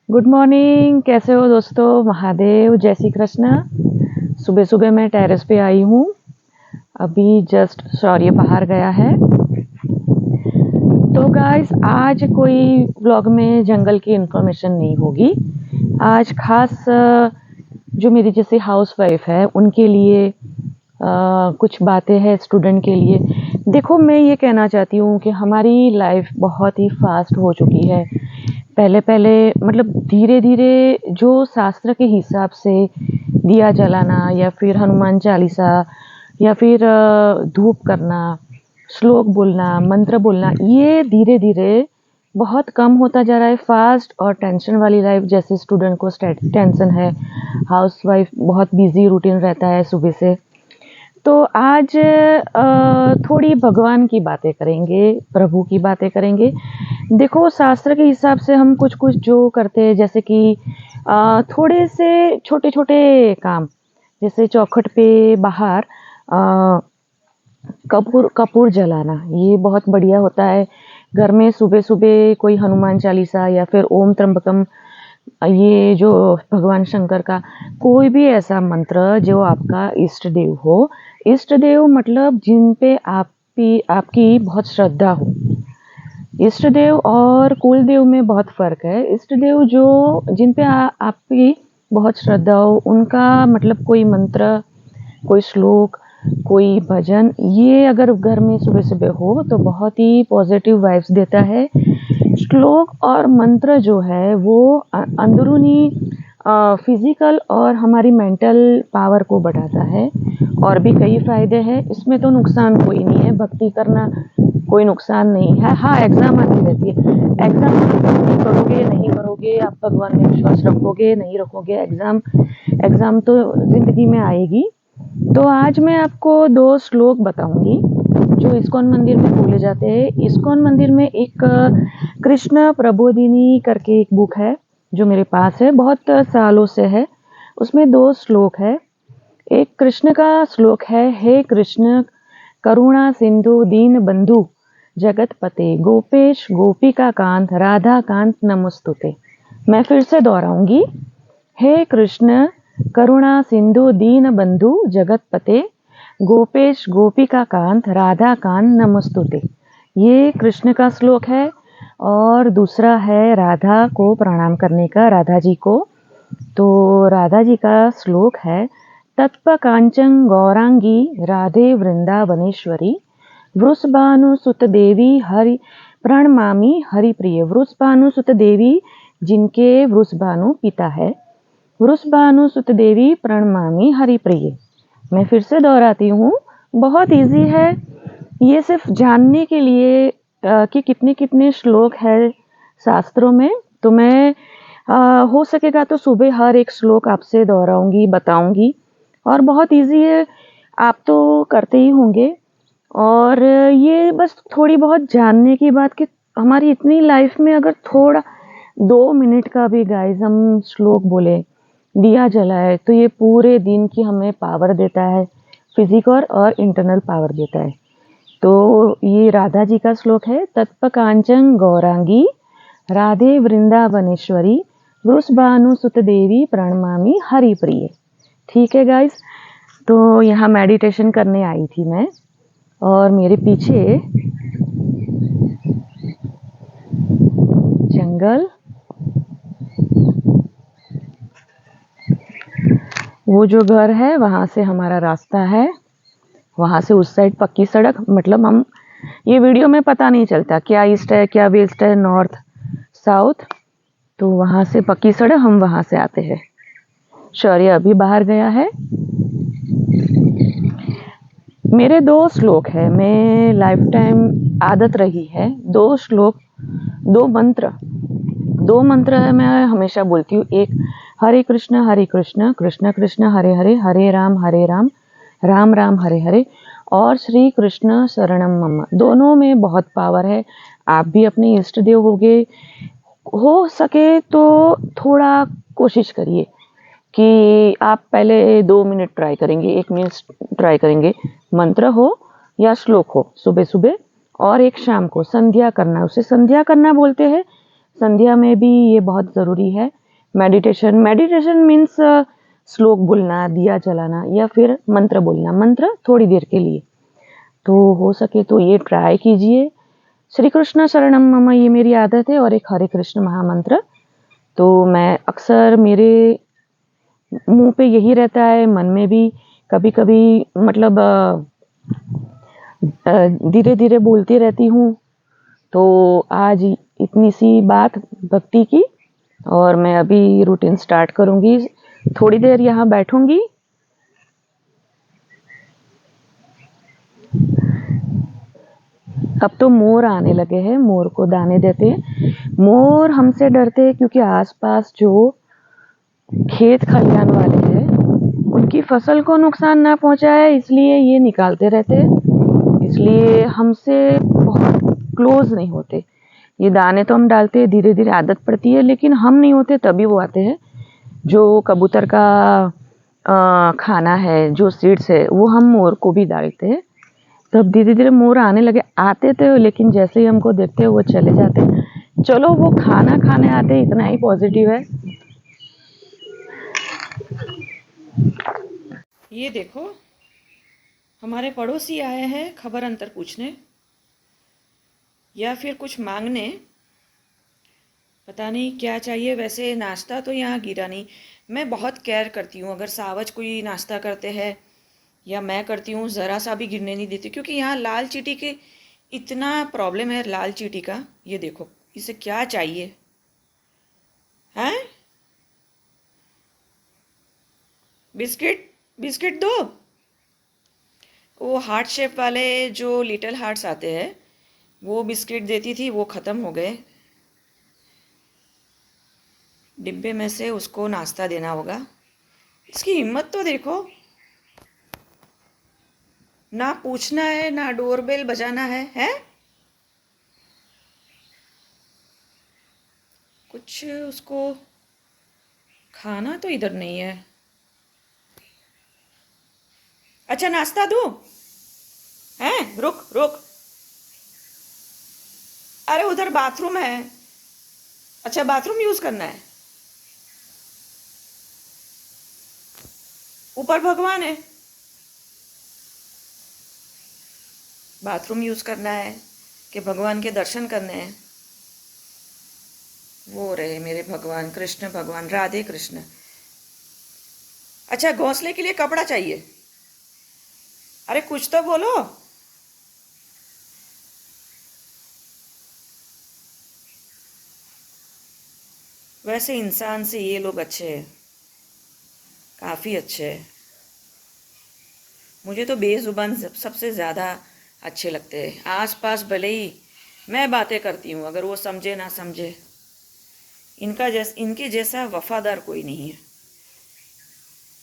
Good morning. कैसे हो दोस्तों? महादेव, जय श्री कृष्ण। सुबह सुबह मैं टेरेस पे आई हूँ। अभी जस्ट शौर्य बाहर गया है। तो गाइस, आज कोई व्लॉग में जंगल की इन्फॉर्मेशन नहीं होगी। आज खास जो मेरी जैसे हाउस वाइफ है उनके लिए कुछ बातें हैं, स्टूडेंट के लिए। देखो, मैं ये कहना चाहती हूँ कि हमारी लाइफ बहुत ही फास्ट हो चुकी है। पहले पहले मतलब धीरे धीरे जो शास्त्र के हिसाब से दिया जलाना या फिर हनुमान चालीसा या फिर धूप करना, श्लोक बोलना, मंत्र बोलना, ये धीरे धीरे बहुत कम होता जा रहा है। फास्ट और टेंशन वाली लाइफ, जैसे स्टूडेंट को टेंशन है, हाउस वाइफ बहुत बिजी रूटीन रहता है सुबह से। तो आज थोड़ी भगवान की बातें करेंगे, प्रभु की बातें करेंगे। देखो, शास्त्र के हिसाब से हम कुछ कुछ जो करते हैं, जैसे कि थोड़े से छोटे छोटे काम, जैसे चौखट पे बाहर कपूर जलाना, ये बहुत बढ़िया होता है। घर में सुबह सुबह कोई हनुमान चालीसा या फिर ओम त्र्यंबकम, ये जो भगवान शंकर का कोई भी ऐसा मंत्र जो आपका इष्ट देव हो। इष्ट देव मतलब जिन पे आपकी बहुत श्रद्धा हो। इष्ट देव और कुल देव में बहुत फर्क है। इष्ट देव जो जिन पे आपकी बहुत श्रद्धा हो, उनका मतलब कोई मंत्र, कोई श्लोक, कोई भजन, ये अगर घर में सुबह सुबह हो तो बहुत ही पॉजिटिव वाइब्स देता है। श्लोक और मंत्र जो है वो अंदरूनी फिजिकल और हमारी मेंटल पावर को बढ़ाता है। और भी कई फायदे हैं इसमें, तो नुकसान कोई नहीं है। भक्ति करना कोई नुकसान नहीं है। हाँ, एग्जाम आती रहती है। एग्जाम करोगे नहीं करोगे, आप भगवान में विश्वास रखोगे नहीं रखोगे, एग्जाम तो जिंदगी में आएगी। तो आज मैं आपको 2 श्लोक बताऊंगी जो इस्कॉन मंदिर में बोले जाते हैं। इस्कॉन मंदिर में एक कृष्ण प्रबोधिनी करके एक बुक है जो मेरे पास है, बहुत सालों से है। उसमें 2 श्लोक है। एक कृष्ण का श्लोक है, हे कृष्ण करुणा सिंधु दीन बंधु जगत पते गोपेश गोपिका कांत राधा कांत नमस्तुते। मैं फिर से दोहराऊंगी, हे कृष्ण करुणा सिंधु दीन बंधु जगत पते गोपेश गोपिका कांत राधा कांत नमस्तुते। ये कृष्ण का श्लोक है। और दूसरा है राधा को प्रणाम करने का, राधा जी को। तो राधा जी का श्लोक है, तत्प कांचन गौरांगी राधे वृंदावनेश्वरी वृषभानु सुत देवी हरि प्रणमामि हरि प्रिय। वृषभानु सुत देवी जिनके वृषभानु पिता है, वृषभानु सुत देवी प्रणमामि हरि प्रिय। मैं फिर से दोहराती हूँ, बहुत इजी है। ये सिर्फ जानने के लिए कि कितने कितने श्लोक है शास्त्रों में। तो मैं हो सकेगा तो सुबह हर एक श्लोक आपसे दोहराऊंगी, बताऊंगी। और बहुत इजी है, आप तो करते ही होंगे। और ये बस थोड़ी बहुत जानने की बात कि हमारी इतनी लाइफ में अगर थोड़ा 2 मिनट का भी गाइस हम श्लोक बोले, दिया जलाए, तो ये पूरे दिन की हमें पावर देता है, फिजिकल और इंटरनल पावर देता है। तो ये राधा जी का श्लोक है, तत्प कांचन गौरांगी राधे वृंदावनेश्वरी वृषभानु सुत देवी प्रणमामि हरि प्रिय। ठीक है गाइस, तो यहाँ मेडिटेशन करने आई थी मैं, और मेरे पीछे जंगल, वो जो घर है वहां से हमारा रास्ता है, वहां से उस साइड पक्की सड़क। मतलब हम ये वीडियो में पता नहीं चलता क्या ईस्ट है क्या वेस्ट है, नॉर्थ साउथ। तो वहां से पक्की सड़क, हम वहां से आते हैं। शौर्य अभी बाहर गया है। मेरे 2 श्लोक है, मैं लाइफ टाइम आदत रही है 2 श्लोक, 2 मंत्र है, मैं हमेशा बोलती हूँ। एक हरे कृष्ण कृष्ण कृष्ण हरे हरे हरे राम राम राम हरे हरे, और श्री कृष्ण शरणम मम। दोनों में बहुत पावर है। आप भी अपने इष्ट देव हो सके तो थोड़ा कोशिश करिए कि आप पहले 2 मिनट ट्राई करेंगे, 1 मिनट ट्राई करेंगे, मंत्र हो या श्लोक हो सुबह सुबह, और एक शाम को संध्या करना। उसे संध्या करना बोलते हैं। संध्या में भी ये बहुत ज़रूरी है मेडिटेशन मेडिटेशन मीन्स श्लोक बोलना, दिया जलाना या फिर मंत्र बोलना, मंत्र थोड़ी देर के लिए। तो हो सके तो ये ट्राई कीजिए। श्री कृष्ण शरणम मम ये मेरी आदत है, और एक हरे कृष्ण महामंत्र तो मैं अक्सर मेरे मुंह पे यही रहता है, मन में भी कभी कभी मतलब धीरे धीरे बोलती रहती हूँ। तो आज इतनी सी बात भक्ति की, और मैं अभी रूटीन स्टार्ट करूँगी। थोड़ी देर यहाँ बैठूँगी। अब तो मोर आने लगे हैं, मोर को दाने देते हैं। मोर हमसे डरते हैं क्योंकि आसपास जो खेत खलियान वाले हैं उनकी फसल को नुकसान ना पहुंचाए, इसलिए ये निकालते रहते हैं। इसलिए हमसे बहुत क्लोज नहीं होते। ये दाने तो हम डालते हैं, धीरे धीरे आदत पड़ती है, लेकिन हम नहीं होते तभी वो आते हैं। जो कबूतर का खाना है, जो सीड्स है, वो हम मोर को भी डालते हैं। तब धीरे धीरे मोर आने लगे। आते थे लेकिन जैसे ही हमको देखते हैं वो चले जाते हैं। चलो वो खाना खाने आते हैं, इतना ही पॉजिटिव है। ये देखो, हमारे पड़ोसी आए हैं खबर अंतर पूछने या फिर कुछ मांगने। पता नहीं क्या चाहिए। वैसे नाश्ता तो यहाँ गिरा नहीं। मैं बहुत केयर करती हूँ, अगर सावज कोई नाश्ता करते हैं या मैं करती हूँ, ज़रा सा भी गिरने नहीं देती, क्योंकि यहाँ लाल चींटी के इतना प्रॉब्लम है। लाल चींटी का ये देखो, इसे क्या चाहिए हैं? बिस्किट, बिस्किट दो। वो हार्ट शेप वाले जो लिटिल हार्ट्स आते हैं, वो बिस्किट देती थी, वो ख़त्म हो गए। डिब्बे में से उसको नाश्ता देना होगा। इसकी हिम्मत तो देखो, ना पूछना है ना डोरबेल बजाना है, हैं? कुछ उसको खाना तो इधर नहीं है। अच्छा नाश्ता दूँ? हैं? रुक रुक। अरे उधर बाथरूम है। अच्छा बाथरूम यूज़ करना है। ऊपर भगवान है, बाथरूम यूज़ करना है कि भगवान के दर्शन करने हैं? वो रहे मेरे भगवान, कृष्ण भगवान, राधे कृष्ण। अच्छा घोंसले के लिए कपड़ा चाहिए। अरे कुछ तो बोलो। वैसे इंसान से ये लोग अच्छे हैं, काफ़ी अच्छे हैं। मुझे तो बेजुबान सबसे ज़्यादा अच्छे लगते हैं। आस पास भले ही मैं बातें करती हूँ, अगर वो समझे ना समझे, इनके जैसा वफादार कोई नहीं है।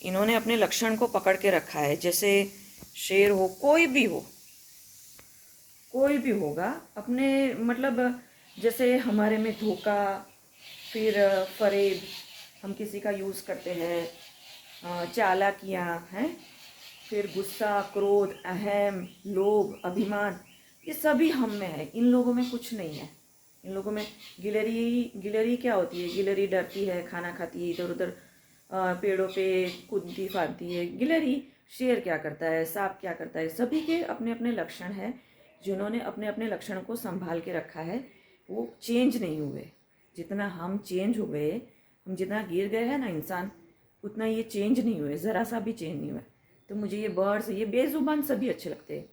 इन्होंने अपने लक्षण को पकड़ के रखा है। जैसे शेर हो, कोई भी हो, कोई भी होगा अपने मतलब, जैसे हमारे में धोखा, फिर फरेब हम किसी का यूज़ करते हैं, चालाकियाँ हैं, फिर गुस्सा, क्रोध, अहम, लोभ, अभिमान, ये सभी हम में है। इन लोगों में कुछ नहीं है। इन लोगों में गिलहरी, गिलहरी क्या होती है? गिलहरी डरती है, खाना खाती है, इधर उधर पेड़ों पे कूदती फांदती है गिलहरी। शेर क्या करता है, सांप क्या करता है? सभी के अपने अपने लक्षण हैं। जिन्होंने अपने अपने लक्षण को संभाल के रखा है, वो चेंज नहीं हुए। जितना हम चेंज हुए, हम जितना गिर गए हैं ना इंसान, उतना ये चेंज नहीं हुए, ज़रा सा भी चेंज नहीं हुआ। तो मुझे ये बर्ड्स, ये बेजुबान सभी अच्छे लगते हैं।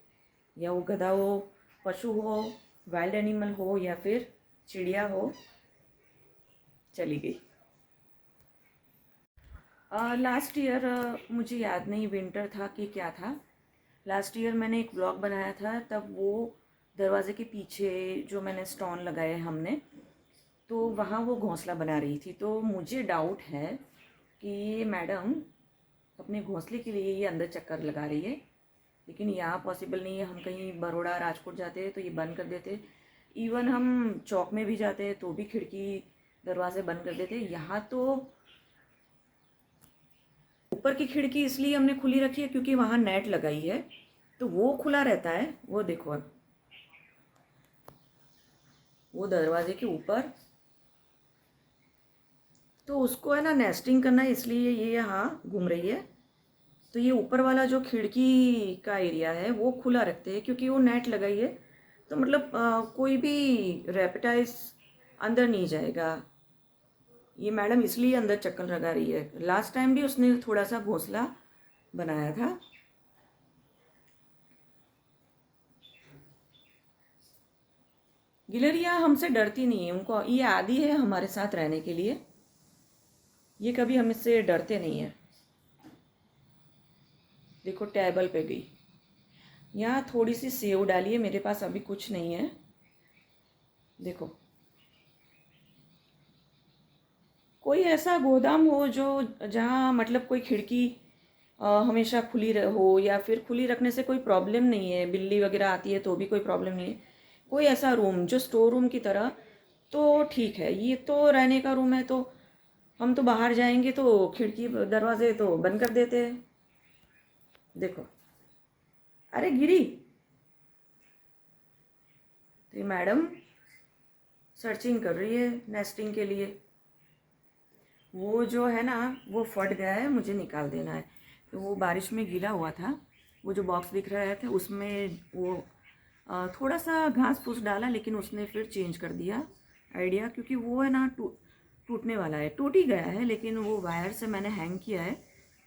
या वो गधा हो, पशु हो, वाइल्ड एनिमल हो, या फिर चिड़िया हो। चली गई। लास्ट ईयर, मुझे याद नहीं विंटर था कि क्या था। लास्ट ईयर मैंने एक व्लॉग बनाया था, तब वो दरवाजे के पीछे जो मैंने स्टोन लगाए हमने, तो वहाँ वो घोंसला बना रही थी। तो मुझे डाउट है कि ये मैडम अपने घोंसले के लिए ये अंदर चक्कर लगा रही है। लेकिन यहाँ पॉसिबल नहीं है। हम कहीं बड़ौदा, राजकोट जाते हैं तो ये बंद कर देते। इवन हम चौक में भी जाते हैं तो भी खिड़की दरवाजे बंद कर देते। यहाँ तो ऊपर की खिड़की इसलिए हमने खुली रखी है क्योंकि वहाँ नेट लगाई है, तो वो खुला रहता है। वो देखो, अब वो दरवाजे के ऊपर तो उसको है ना नेस्टिंग करना है, इसलिए ये यहाँ घूम रही है। तो ये ऊपर वाला जो खिड़की का एरिया है वो खुला रखते हैं, क्योंकि वो नेट लगाई है, तो मतलब कोई भी रेप्टाइल्स अंदर नहीं जाएगा। ये मैडम इसलिए अंदर चक्कर लगा रही है। लास्ट टाइम भी उसने थोड़ा सा घोंसला बनाया था। गिलहरियाँ हमसे डरती नहीं है, उनको ये आदी है हमारे साथ रहने के लिए। ये कभी हमसे डरते नहीं है। देखो टेबल पे गई। यहाँ थोड़ी सी सेव डाली है, मेरे पास अभी कुछ नहीं है। देखो, कोई ऐसा गोदाम हो जो जहाँ मतलब कोई खिड़की हमेशा खुली हो, या फिर खुली रखने से कोई प्रॉब्लम नहीं है, बिल्ली वगैरह आती है तो भी कोई प्रॉब्लम नहीं है। कोई ऐसा रूम जो स्टोर रूम की तरह, तो ठीक है। ये तो रहने का रूम है, तो हम तो बाहर जाएंगे तो खिड़की दरवाजे तो बंद कर देते हैं। देखो, अरे गिरी। तो ये मैडम सर्चिंग कर रही है नेस्टिंग के लिए। वो जो है ना, वो फट गया है, मुझे निकाल देना है। तो वो बारिश में गीला हुआ था, वो जो बॉक्स दिख रहा था उसमें वो थोड़ा सा घास फूस डाला, लेकिन उसने फिर चेंज कर दिया आइडिया, क्योंकि वो है ना टूटने वाला है। टूट ही गया है, लेकिन वो वायर से मैंने हैंग किया है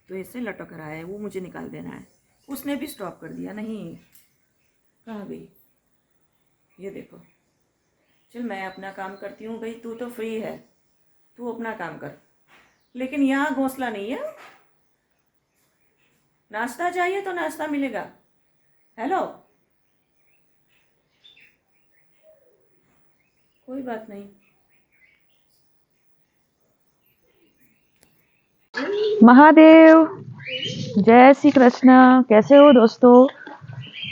तो इससे लटक रहा है, वो मुझे निकाल देना है। उसने भी स्टॉप कर दिया। नहीं, कहाँ गई? ये देखो। चल मैं अपना काम करती हूँ भाई, तू तो फ्री है, तू अपना काम कर। लेकिन यहाँ घोंसला नहीं है। नाश्ता चाहिए तो नाश्ता मिलेगा। हेलो, कोई बात नहीं। महादेव, जय श्री कृष्ण। कैसे हो दोस्तों?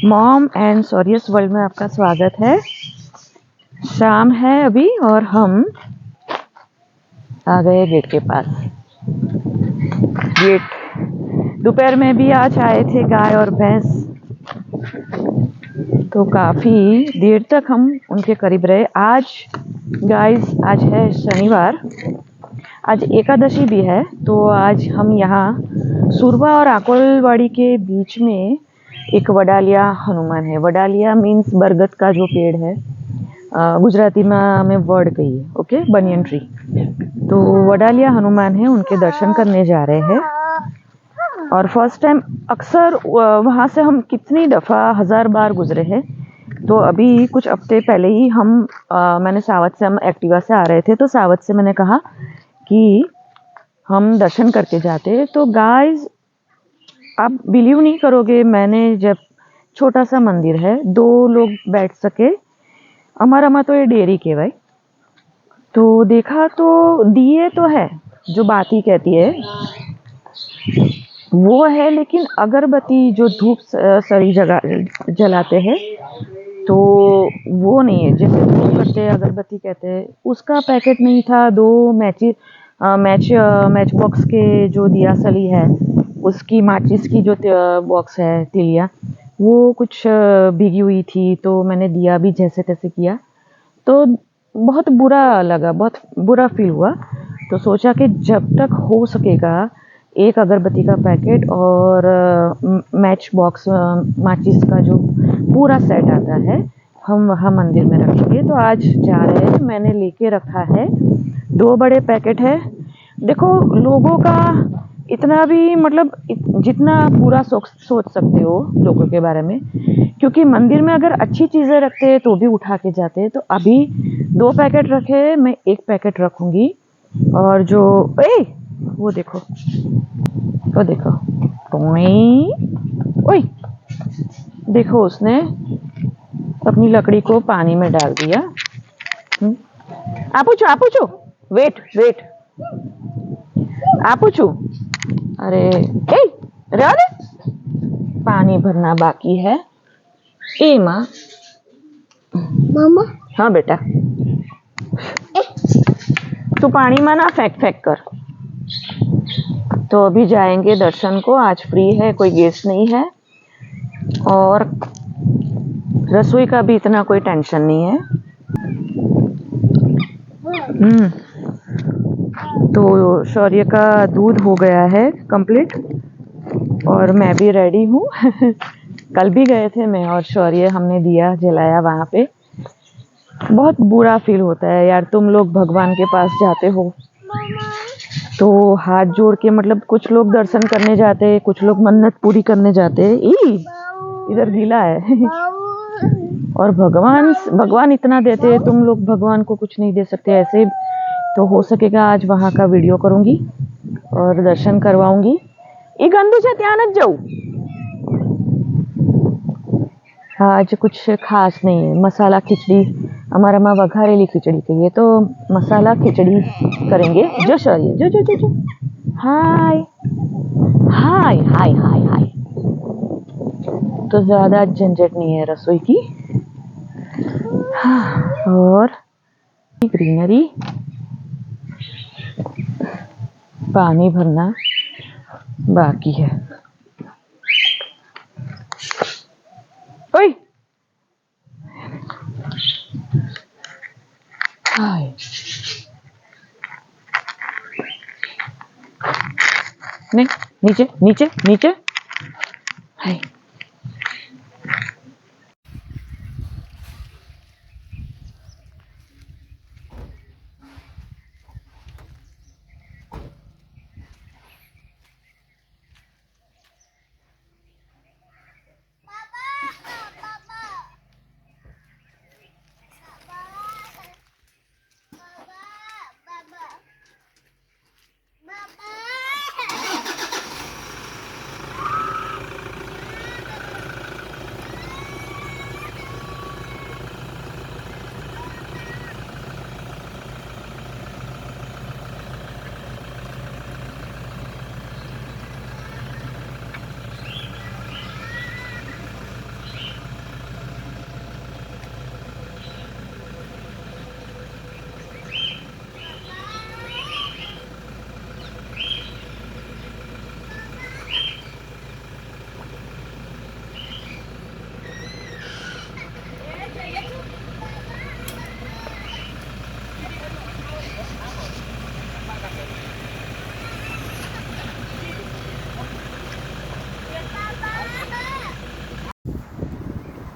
मॉम एंड सॉरियस वर्ल्ड में आपका स्वागत है। शाम है अभी और हम आ गए गेट के पास। गेट दोपहर में भी आज आए थे गाय और भैंस, तो काफ़ी देर तक हम उनके करीब रहे। आज गाइस, आज है शनिवार, आज एकादशी भी है, तो आज हम यहाँ सुरवा और आकोलवाड़ी के बीच में एक वडालिया हनुमान है। वडालिया मीन्स बरगद का जो पेड़ है, गुजराती में हमें वर्ड कहिए, ओके, बनियन ट्री। तो वडालिया हनुमान है, उनके दर्शन करने जा रहे हैं। और फर्स्ट टाइम, अक्सर वहाँ से हम कितनी दफ़ा 1000 बार गुजरे हैं। तो अभी कुछ हफ्ते पहले ही मैंने सावत से, हम एक्टिवा से आ रहे थे, तो सावत से मैंने कहा कि हम दर्शन करके जाते। तो गाइस, आप बिलीव नहीं करोगे, मैंने जब, छोटा सा मंदिर है, 2 लोग बैठ सके, अमर तो ये डेरी के भाई, तो देखा तो दिए तो है, जो बाती कहती है वो है, लेकिन अगरबत्ती जो धूप सरी जगह जलाते हैं तो वो नहीं है, जैसे धूप करते हैं अगरबत्ती कहते हैं, उसका पैकेट नहीं था। 2 मैच बॉक्स के जो दिया सली है, उसकी माचिस की जो बॉक्स है, तिलिया, वो कुछ भीगी हुई थी, तो मैंने दिया भी जैसे तैसे किया, तो बहुत बुरा लगा, बहुत बुरा फील हुआ। तो सोचा कि जब तक हो सकेगा एक अगरबत्ती का पैकेट और मैच बॉक्स, माचिस का जो पूरा सेट आता है, हम वहाँ मंदिर में रखेंगे। तो आज जा रहे हैं, मैंने लेके रखा है, 2 बड़े पैकेट है। देखो, लोगों का इतना भी मतलब जितना पूरा सोच सकते हो लोगों के बारे में, क्योंकि मंदिर में अगर अच्छी चीज़ें रखते हैं तो भी उठा के जाते हैं। तो अभी 2 पैकेट रखे, मैं 1 पैकेट रखूँगी। और जो वो देखो, वो देखो, ओए देखो, उसने अपनी लकड़ी को पानी में डाल दिया। आपूछो, वेट, आपूछो, अरे रहने दे, पानी भरना बाकी है। माँ, मामा, हाँ बेटा, तो पानी में ना फेंक कर। तो अभी जाएंगे दर्शन को, आज फ्री है, कोई गेस्ट नहीं है, और रसोई का भी इतना कोई टेंशन नहीं है। तो शौर्य का दूध हो गया है कंप्लीट और मैं भी रेडी हूँ। कल भी गए थे मैं और शौर्य, हमने दिया जलाया वहाँ पे। बहुत बुरा फील होता है यार, तुम लोग भगवान के पास जाते हो तो हाथ जोड़ के, मतलब कुछ लोग दर्शन करने जाते हैं, कुछ लोग मन्नत पूरी करने जाते हैं। इधर गीला है। और भगवान इतना देते हैं, तुम लोग भगवान को कुछ नहीं दे सकते ऐसे। तो हो सकेगा आज वहाँ का वीडियो करूँगी और दर्शन करवाऊंगी। ये गंदू से त्यानत जाऊ। आज कुछ खास नहीं है, मसाला खिचड़ी हमारा माँ वघारेली खिचड़ी कहिए तो मसाला खिचड़ी करेंगे। जो शौर्य जो जो जो जो हाय हाय हाय हाय हाय। तो ज़्यादा झंझट नहीं है रसोई की। हाँ, और ग्रीनरी, पानी भरना बाकी है। ओए हाय, नहीं, नीचे नीचे नीचे। हाय,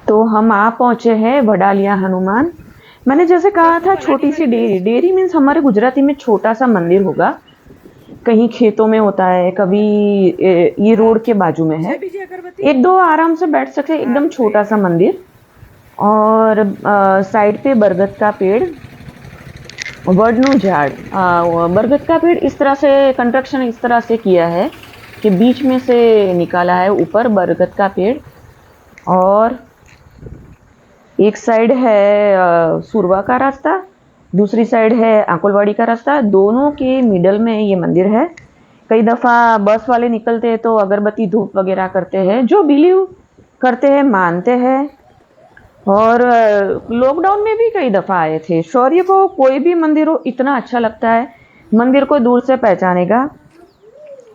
तो हम आ पहुंचे हैं वडालिया हनुमान। मैंने जैसे कहा था, छोटी सी डेयरी। डेयरी मीन्स हमारे गुजराती में छोटा सा मंदिर होगा, कहीं खेतों में होता है, कभी ये रोड के बाजू में है। एक दो आराम से बैठ सकते, एकदम छोटा सा मंदिर। और साइड पे बरगद का पेड़, वडनू झाड़। बरगद का पेड़ इस तरह से कंस्ट्रक्शन इस तरह से किया है कि बीच में से निकाला है ऊपर बरगद का पेड़। और एक साइड है सुरवा का रास्ता, दूसरी साइड है आंकुलवाड़ी का रास्ता। दोनों के मिडल में ये मंदिर है। कई दफ़ा बस वाले निकलते हैं तो अगरबत्ती धूप वगैरह करते हैं, जो बिलीव करते हैं, मानते हैं। और लॉकडाउन में भी कई दफ़ा आए थे। शौर्य को कोई भी मंदिर हो इतना अच्छा लगता है, मंदिर को दूर से पहचानेगा।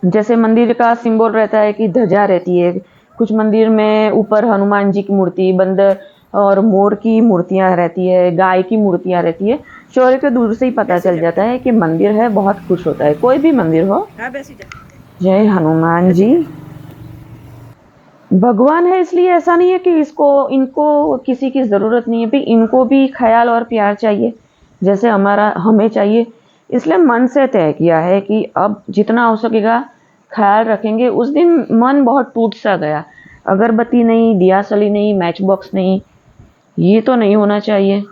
जैसे मंदिर का सिंबल रहता है कि ध्वजा रहती है, कुछ मंदिर में ऊपर हनुमान जी की मूर्ति, बंदर और मोर की मूर्तियां रहती है, गाय की मूर्तियां रहती है। शौर्य को दूर से ही पता चल जाता है कि मंदिर है, बहुत खुश होता है। कोई भी मंदिर हो। जय हनुमान जी। भगवान है इसलिए ऐसा नहीं है कि इनको किसी की ज़रूरत नहीं है, भी इनको भी ख्याल और प्यार चाहिए जैसे हमें चाहिए। इसलिए मन से तय किया है कि अब जितना हो सकेगा ख्याल रखेंगे। उस दिन मन बहुत टूट सा गया, अगरबत्ती नहीं, दिया सली नहीं, मैच बॉक्स नहीं, ये तो नहीं होना चाहिए।